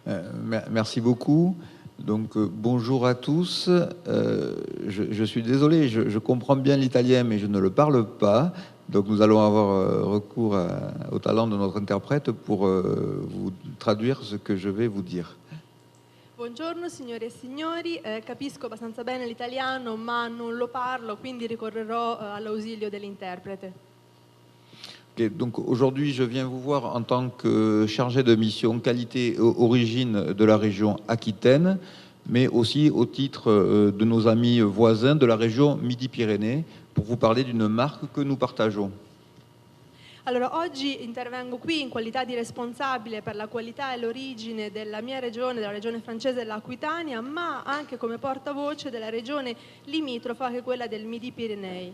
Merci beaucoup. Donc, bonjour à tous. Je suis désolé, je comprends bien l'italien, mais je ne le parle pas. Donc, nous allons avoir recours au talent de notre interprète pour vous traduire ce que je vais vous dire. Buongiorno signore e signori, capisco abbastanza bene l'italiano ma non lo parlo, quindi ricorrerò all'ausilio dell'interprete. Okay, donc aujourd'hui, je viens vous voir en tant que chargé de mission qualité origine de la région Aquitaine, mais aussi au titre de nos amis voisins de la région Midi-Pyrénées, pour vous parler d'une marque que nous partageons. Allora, oggi intervengo qui in qualità di responsabile per la qualità e l'origine della mia regione, della regione francese dell'Aquitania, ma anche come portavoce della regione limitrofa che è quella del Midi-Pyrénées.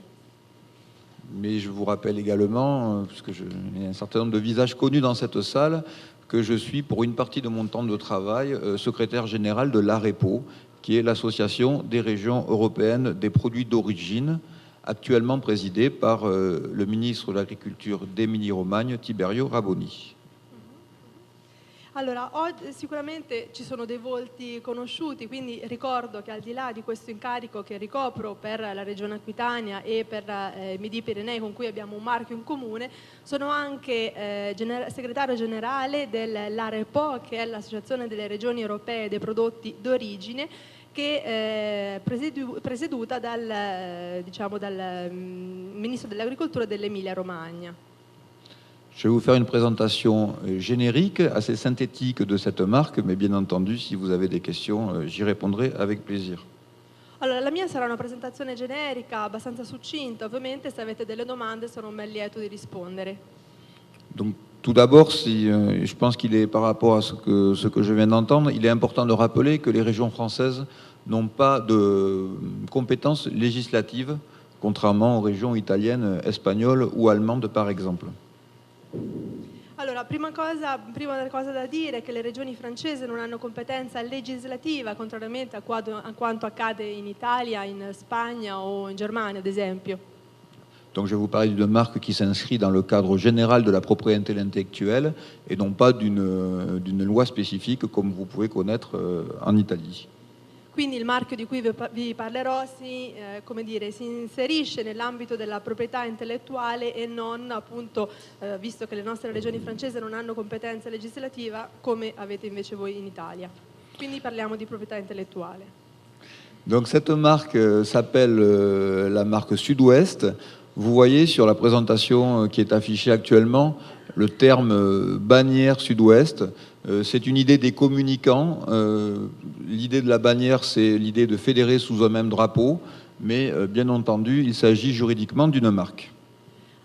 Mais je vous rappelle également, puisque il y a un certain nombre de visages connus dans cette salle, que je suis, pour une partie de mon temps de travail, secrétaire général de l'AREPO, qui est l'Association des régions européennes des produits d'origine, actuellement présidée par le ministre de l'Agriculture d'Émilie-Romagne, Tiberio Raboni. Allora, sicuramente ci sono dei volti conosciuti, quindi ricordo che al di là di questo incarico che ricopro per la Regione Aquitania e per Midi-Pyrénées, con cui abbiamo un marchio in comune, sono anche segretario generale dell'AREPO, che è l'Associazione delle Regioni Europee dei Prodotti d'Origine, che è presieduta dal Ministro dell'Agricoltura dell'Emilia-Romagna. Je vais vous faire une présentation générique, assez synthétique de cette marque, mais bien entendu, si vous avez des questions, j'y répondrai avec plaisir. Allora, la mia sarà una presentazione generica, abbastanza succinta, ovviamente se avete delle domande sono ben lieto di rispondere. Donc, tout d'abord, je pense qu'il est par rapport à ce que je viens d'entendre, il est important de rappeler que les régions françaises n'ont pas de compétences législatives, contrairement aux régions italiennes, espagnoles ou allemandes, par exemple. Allora, prima cosa da dire è che le regioni francesi non hanno competenza legislativa, contrariamente a quanto accade in Italia, in Spagna o in Germania, ad esempio. Donc je vais vous parler d'une marque qui s'inscrit dans le cadre général de la propriété intellectuelle et non pas d'une loi spécifique comme vous pouvez connaître en Italie. Quindi il marchio di cui vi parlerò si inserisce nell'ambito della proprietà intellettuale e non appunto, visto che le nostre regioni francesi non hanno competenza legislativa, come avete invece voi in Italia. Quindi parliamo di proprietà intellettuale. Donc cette marque s'appelle la marque Sud-Ouest. Vous voyez sur la présentation qui est affichée actuellement le terme bannière Sud-Ouest. C'est une idée des communicants. L'idée de la bannière, c'est l'idée de fédérer sous un même drapeau, mais bien entendu, il s'agit juridiquement d'une marque.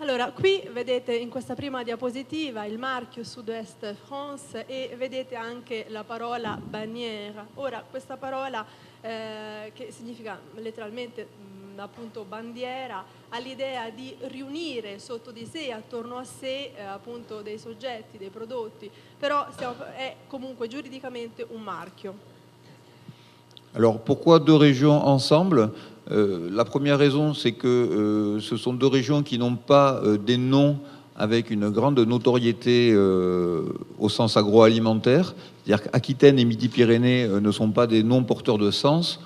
Allora, qui vedete in questa prima diapositiva il marchio Sud-Est France e vedete anche la parola banniera. Ora, questa parola che significa letteralmente appunto bandiera, ha l'idea di riunire sotto di sé, attorno a sé, appunto dei soggetti, dei prodotti, però è comunque giuridicamente un marchio. Alors pourquoi deux régions ensemble? La première raison, c'est que ce sont deux régions qui n'ont pas des noms avec une grande notoriété au sens agroalimentaire. C'est-à-dire qu'Aquitaine et Midi-Pyrénées ne sont pas des noms porteurs de sens,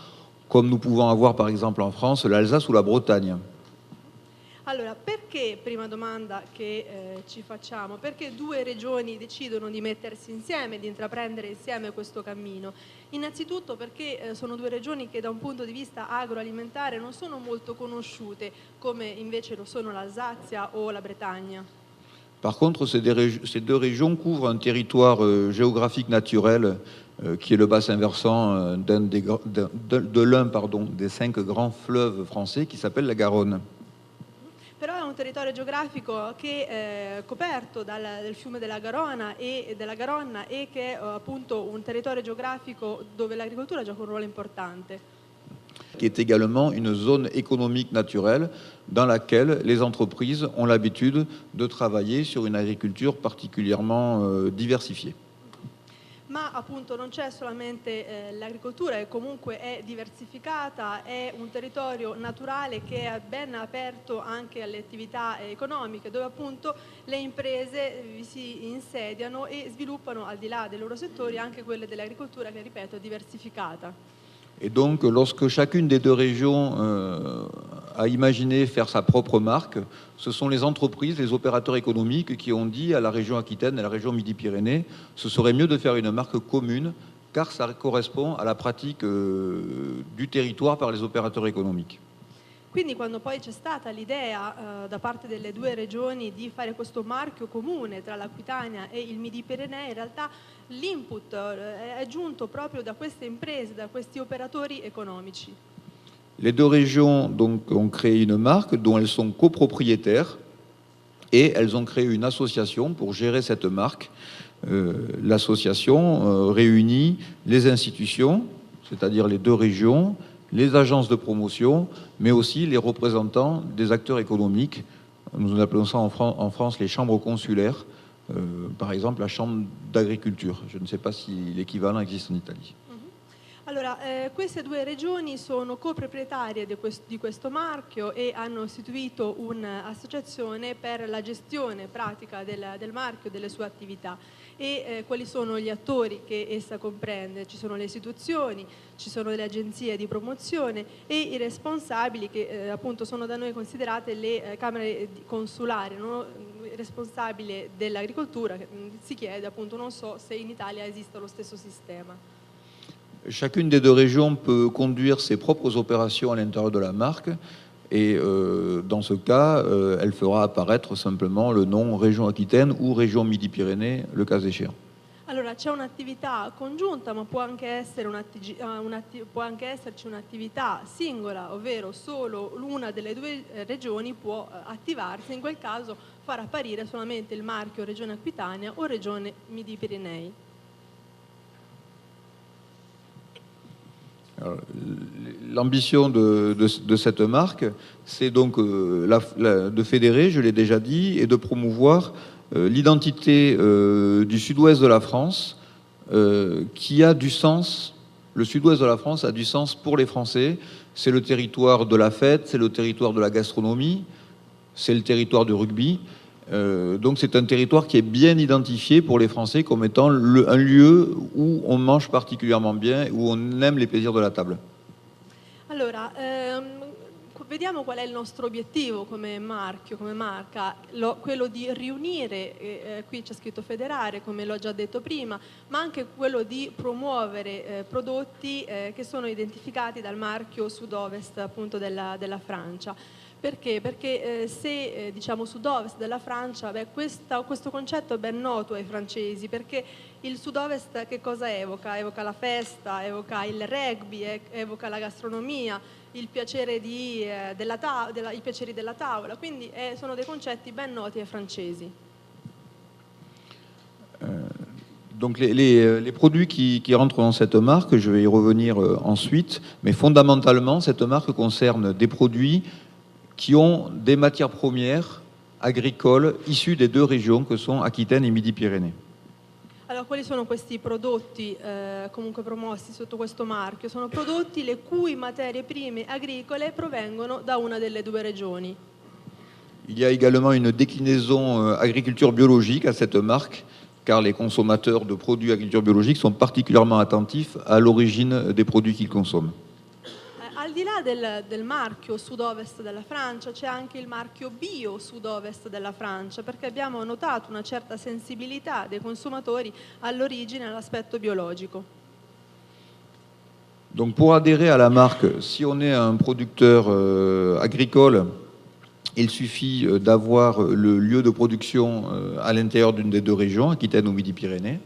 comme nous pouvons avoir par exemple en France l'Alsace ou la Bretagne. Allora, perché, prima domanda che ci facciamo, perché due regioni decidono di mettersi insieme, di intraprendere insieme questo cammino? Innanzitutto perché sono due regioni che da un punto di vista agroalimentare non sono molto conosciute, come invece lo sono l'Alsazia o la Bretagna. Par contre, ces deux régions couvrent un territoire géographique naturel qui est le bassin versant de l'un des 5 grands fleuves français qui s'appelle la Garonne. Però è un territorio geografico che è coperto dal fiume della Garonna e che è appunto un territorio geografico dove l'agricoltura gioca un ruolo importante. Qui est également une zone économique naturelle dans laquelle les entreprises ont l'habitude de travailler sur une agriculture particulièrement diversifiée. ma appunto non c'è solamente l'agricoltura, che comunque è diversificata, è un territorio naturale che è ben aperto anche alle attività economiche, dove appunto le imprese si insediano e sviluppano, al di là dei loro settori, anche quelle dell'agricoltura che, ripeto, è diversificata. Et donc, lorsque chacune des deux régions a imaginé faire sa propre marque, ce sont les entreprises, les opérateurs économiques qui ont dit à la région Aquitaine et à la région Midi-Pyrénées, ce serait mieux de faire une marque commune, car ça correspond à la pratique du territoire par les opérateurs économiques. Quindi quando poi c'è stata l'idea da parte delle due regioni di fare questo marchio comune tra l'Aquitania e il Midi Pirenei, in realtà l'input è giunto proprio da queste imprese, da questi operatori economici. Les deux régions donc, ont créé une marque dont elles sont copropriétaires et elles ont créé une association pour gérer cette marque. L'association réunit les institutions, c'est-à-dire les deux régions, les agences de promotion, mais aussi les représentants des acteurs économiques. Nous appelons ça en France les chambres consulaires, par exemple la chambre d'agriculture. Je ne sais pas si l'équivalent existe en Italie. Allora, queste due regioni sono coproprietarie di questo marchio e hanno istituito un'associazione per la gestione pratica del marchio e delle sue attività. E quali sono gli attori che essa comprende? Ci sono le istituzioni, ci sono le agenzie di promozione e i responsabili che appunto sono da noi considerate le camere consulari, no? Il responsabile dell'agricoltura, che si chiede appunto, non so se in Italia esista lo stesso sistema. Chacune des deux régions peut conduire ses propres opérations à l'intérieur de la marque et dans ce cas, elle fera apparaître simplement le nom région Aquitaine ou région Midi-Pyrénées, le cas échéant. Allora c'è un'attività congiunta, ma può anche esserci un'attività singola, ovvero solo l'una delle due regioni può attivarsi, in quel caso far apparire solamente il marchio Regione Aquitania o Regione Midi-Pyrénées. L'ambition de cette marque, c'est donc de fédérer, je l'ai déjà dit, et de promouvoir l'identité du sud-ouest de la France, qui a du sens. Le sud-ouest de la France a du sens pour les Français. C'est le territoire de la fête, c'est le territoire de la gastronomie, c'est le territoire du rugby. Donc c'est un territoire qui est bien identifié pour les Français comme étant un lieu où on mange particulièrement bien, où on aime les plaisirs de la table. Allora, vediamo qual è il nostro obiettivo come marchio, come marca, quello di riunire, qui c'è scritto federare, come l'ho già detto prima, ma anche quello di promuovere prodotti che sono identificati dal marchio sud-ovest appunto della Francia. Perché? Perché se diciamo sud-ovest della Francia, questo concetto è ben noto ai francesi, perché il sud-ovest che cosa evoca? Evoca la festa, evoca il rugby, evoca la gastronomia, il piacere i piaceri della tavola, quindi sono dei concetti ben noti ai francesi. Donc les produits qui rentrent dans cette marque, je vais y revenir ensuite, mais fondamentalement, cette marque concerne des produits qui ont des matières premières agricoles issues des deux régions que sont Aquitaine et Midi-Pyrénées. Allora, quali sono questi prodotti comunque promossi sotto questo marchio? Sono prodotti le cui materie prime agricole provengono da una delle due regioni. Il y a également une déclinaison agriculture biologique à cette marque, car les consommateurs de produits agriculture biologique sont particulièrement attentifs à l'origine des produits qu'ils consomment. Al di là del marchio sud-ovest della Francia c'è anche il marchio bio sud-ovest della Francia, perché abbiamo notato una certa sensibilità dei consumatori all'origine e all'aspetto biologico. Donc pour adhérer à la marque, si on est un producteur agricole, il suffit d'avoir le lieu de production à l'intérieur d'une des deux régions, Aquitaine ou Midi-Pyrénées.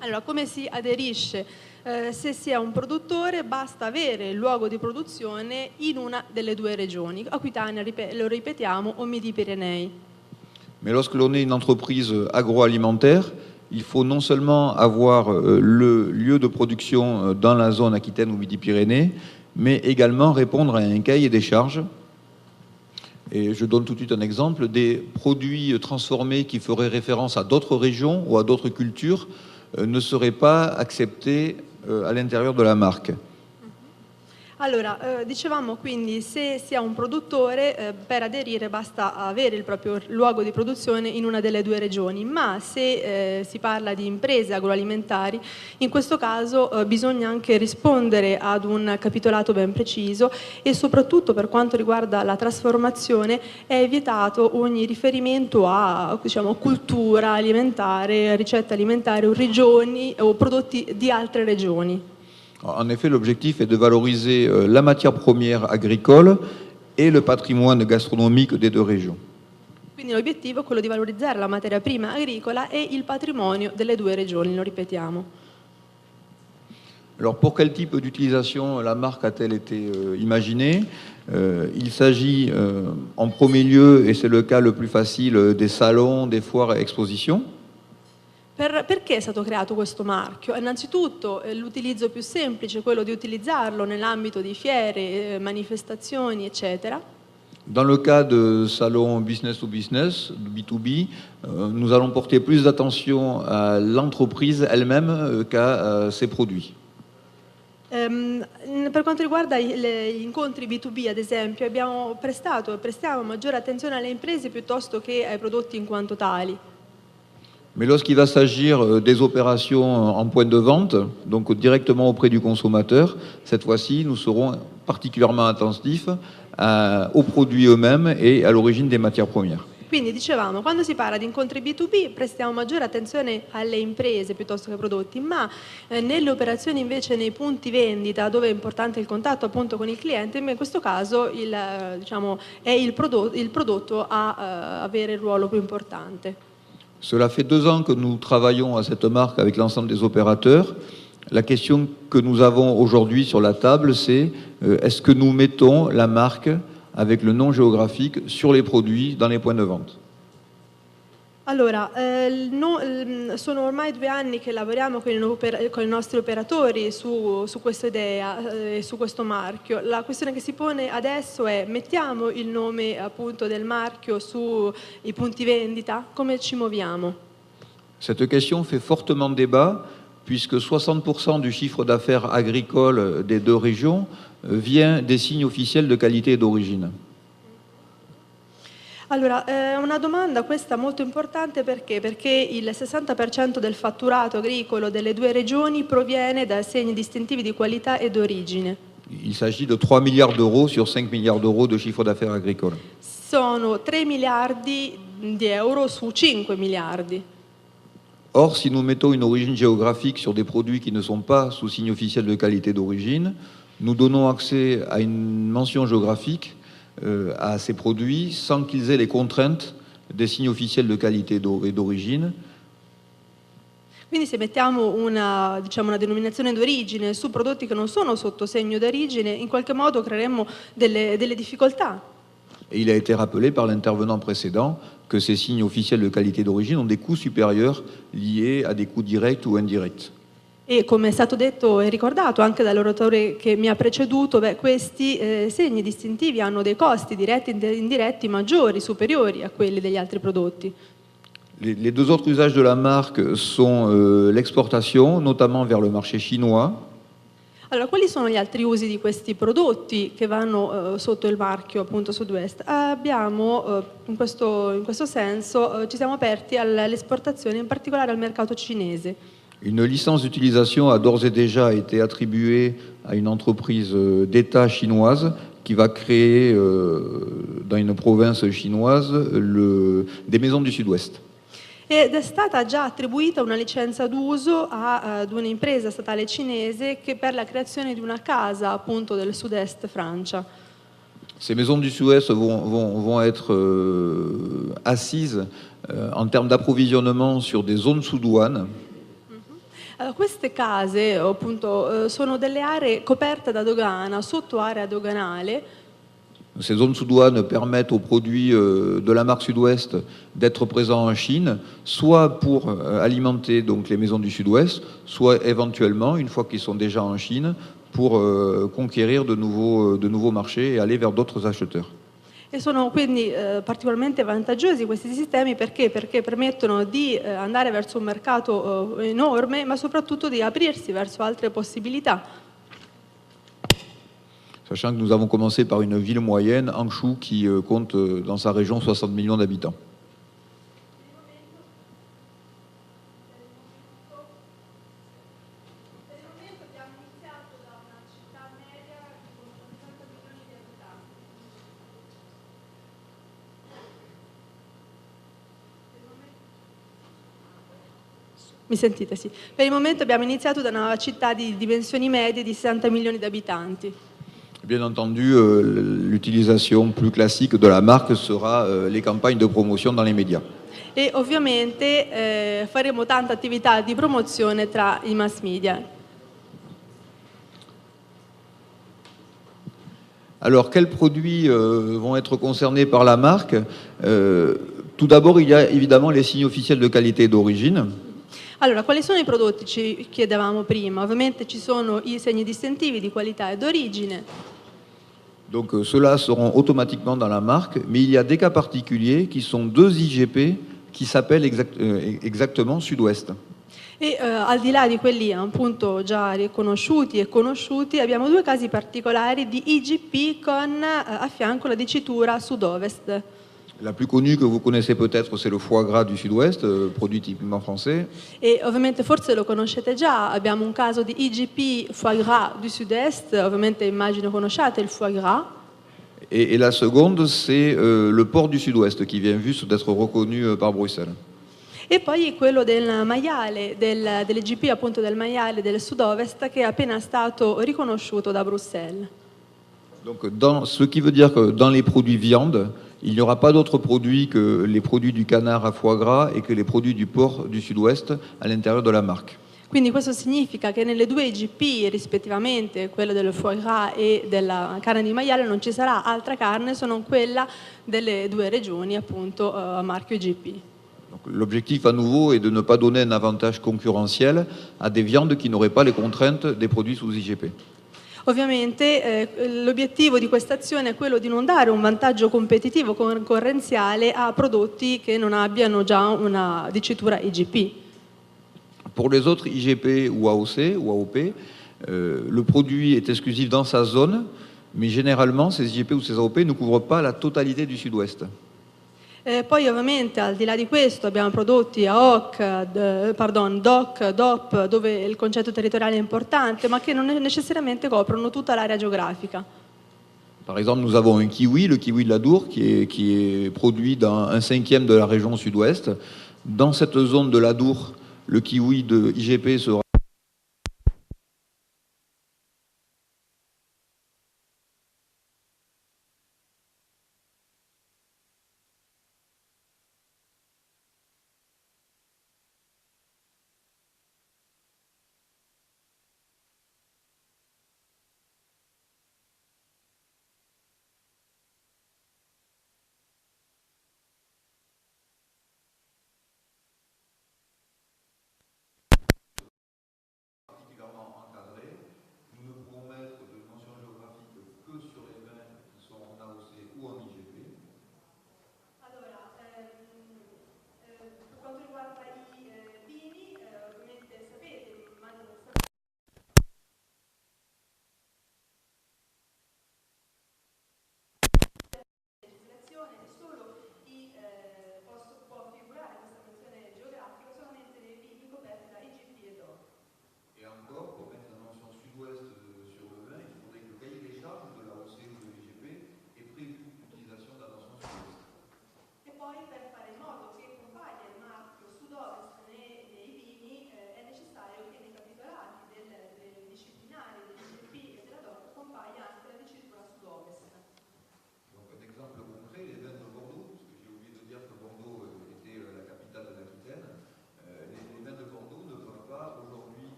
Allora, come si aderisce? Se si è un produttore basta avere il luogo di produzione in una delle due regioni, Aquitania, lo ripetiamo, o Midi-Pyrénées. Mais lorsque l'on est une entreprise agroalimentaire, il faut non seulement avoir le lieu de production dans la zone Aquitaine ou Midi-Pyrénées, mais également répondre à un cahier des charges. Et je donne tout de suite un exemple, des produits transformés qui feraient référence à d'autres régions ou à d'autres cultures ne seraient pas acceptés à l'intérieur de la marque. Allora, dicevamo quindi se si è un produttore, per aderire basta avere il proprio luogo di produzione in una delle due regioni, ma se si parla di imprese agroalimentari, in questo caso bisogna anche rispondere ad un capitolato ben preciso e soprattutto per quanto riguarda la trasformazione è vietato ogni riferimento a, diciamo, cultura alimentare, ricette alimentari o regioni o prodotti di altre regioni. En effet, l'objectif est de valoriser la matière première agricole et le patrimoine gastronomique des deux régions. Quindi l'obiettivo è quello di valorizzare la materia prima agricola e il patrimonio delle due regioni, lo ripetiamo. Alors pour quel type d'utilisation la marque a-t-elle été imaginée? Il s'agit en premier lieu, et c'est le cas le plus facile, des salons, des foires et expositions. Perché è stato creato questo marchio? Innanzitutto l'utilizzo più semplice è quello di utilizzarlo nell'ambito di fiere, manifestazioni, eccetera. Dans le cas de salons business to business, B2B, nous allons porter plus d'attention à l'entreprise elle-même qu'à ses produits. Per quanto riguarda gli incontri B2B, ad esempio, prestiamo maggiore attenzione alle imprese piuttosto che ai prodotti in quanto tali. Mais lorsqu'il va s'agir des opérations en point de vente, donc directement auprès du consommateur, cette fois-ci, nous serons particulièrement attentifs aux produits eux-mêmes et à l'origine des matières premières. Quindi dicevamo, quando si parla di incontri B2B prestiamo maggiore attenzione alle imprese piuttosto che ai prodotti, ma nelle operazioni invece nei punti vendita, dove è importante il contatto appunto con il cliente, in questo caso diciamo, è il prodotto a avere il ruolo più importante. Cela fait 2 ans que nous travaillons à cette marque avec l'ensemble des opérateurs. La question que nous avons aujourd'hui sur la table, c'est est-ce que nous mettons la marque avec le nom géographique sur les produits dans les points de vente? Allora, sono ormai 2 anni che lavoriamo con i nostri operatori su questa idea e su questo marchio. La questione che si pone adesso è: mettiamo il nome appunto del marchio sui punti vendita? Come ci muoviamo? Cette question fait fortement débat puisque 60% du chiffre d'affaires agricole des deux régions vient des signes officiels de qualité et d'origine. Allora, è una domanda questa molto importante perché il 60% del fatturato agricolo delle due regioni proviene da segni distintivi di qualità e d'origine. Il s'agit de 3 milliards d'euros sur 5 milliards d'euros de chiffre d'affaires agricole. Sono 3 miliardi di euro su 5 miliardi. Or, si nous mettons une origine géographique sur des produits qui ne sont pas sous signe officiel de qualité d'origine, nous donnons accès à une mention géographique à ces produits sans qu'ils aient les contraintes des signes officiels de qualité et d'origine. Quindi se mettiamo una denominazione d'origine su prodotti che non sono sotto segno d'origine, in qualche modo creeremmo delle difficoltà. Et il a été rappelé par l'intervenant précédent que ces signes officiels de qualité d'origine ont des coûts supérieurs liés à des coûts directs ou indirects. E come è stato detto e ricordato anche dall'oratore che mi ha preceduto, questi segni distintivi hanno dei costi diretti e indiretti maggiori, superiori a quelli degli altri prodotti. Les 2 autres usages de la marque sont l'exportation, notamment vers le marché chinois. Allora, quali sono gli altri usi di questi prodotti che vanno sotto il marchio appunto Sud-Est? Abbiamo, in questo senso, ci siamo aperti all'esportazione, in particolare al mercato cinese. Une licence d'utilisation a d'ores et déjà été attribuée à une entreprise d'État chinoise qui va créer dans une province chinoise des maisons du Sud-Ouest. Ed è stata già attribuita una licenza d'uso ad un'impresa statale cinese che per la creazione di una casa appunto del Sud-Est Francia. Ces maisons du Sud-Ouest vont être assises en termes d'approvisionnement sur des zones sous douane. Allora, queste case appunto sono delle aree coperte da dogana, sotto area doganale. Ces zones sous douane permettent aux produits de la marque Sud-Ouest d'être présents en Chine, soit pour alimenter donc les maisons du Sud-Ouest, soit éventuellement, une fois qu'ils sont déjà en Chine, pour conquérir de nouveaux marchés et aller vers d'autres acheteurs. E sono quindi particolarmente vantaggiosi questi sistemi perché? Perché permettono di andare verso un mercato enorme, ma soprattutto di aprirsi verso altre possibilità. Sachant que nous avons commencé par une ville moyenne, Hangzhou, qui compte dans sa région 60 millions d'habitants. Mi sentite? Sì. Per il momento abbiamo iniziato da una città di dimensioni medie di 60 milioni di abitanti. Bien entendu, l'utilisation plus classique de la marque sera les campagnes de promotion dans les médias. E ovviamente faremo tanta attività di promozione tra i mass media. Alors, quels produits vont être concernés par la marque? Tout d'abord, il y a évidemment les signes officiels de qualité et d'origine. Allora, quali sono i prodotti? Ci chiedevamo prima. Ovviamente ci sono i segni distintivi di qualità e d'origine. Donc, ceux-là seront automatiquement dans la marque, mais il y a des cas particuliers qui sont deux IGP qui s'appellent exactement Sud-Ouest. E al di là di quelli appunto già riconosciuti e conosciuti, abbiamo due casi particolari di IGP con a fianco la dicitura Sud-Ovest. La plus connue que vous connaissez peut-être, c'est le foie gras du Sud-Ouest, produit typiquement français. E ovviamente forse lo conoscete già, abbiamo un caso di IGP foie gras du Sud-Est, ovviamente immagino conosciate il foie gras. Et la seconde, c'est le porc du Sud-Ouest qui vient juste d'être reconnu par Bruxelles. E poi quello del maiale, dell'IGP appunto del maiale del Sud-Ovest che è appena stato riconosciuto da Bruxelles. Donc, ce qui veut dire que dans les produits viande, il n'y aura pas d'autres produits que les produits du canard à foie gras et que les produits du porc du Sud-Ouest à l'intérieur de la marque. Quindi questo significa che nelle due IGP, rispettivamente quella del foie gras e della carne di maiale, non ci sarà altra carne se non quella delle due regioni, appunto a marchio IGP. L'objectif à nouveau est de ne pas donner un avantage concurrentiel à des viandes qui n'auraient pas les contraintes des produits sous IGP. Ovviamente l'obiettivo di questa azione è quello di non dare un vantaggio competitivo concorrenziale a prodotti che non abbiano già una dicitura IGP. Pour les autres IGP ou AOC ou AOP, le produit est exclusif dans sa zone, mais généralement ces IGP ou ces AOP ne couvrent pas la totalité du Sud-Ouest. Poi ovviamente al di là di questo abbiamo prodotti DOC, DOP, dove il concetto territoriale è importante, ma che non necessariamente coprono tutta l'area geografica. Par exemple, nous avons un kiwi, le kiwi de la Dour, qui est produit dans 1/5 de la région Sud-Ouest. Dans cette zone de la Dour, le kiwi de IGP sera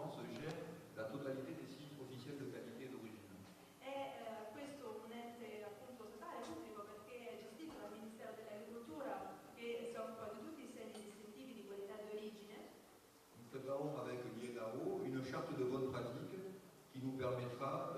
France gère la totalité des sites officiels de qualité d'origine. Questo un ente appunto statale pubblico perché è gestito dal Ministero dell'Agricoltura che si occupa di tutti i segni distintivi di qualità d'origine. Nous préparons avec l'INAO une charte de bonne pratique qui nous permettra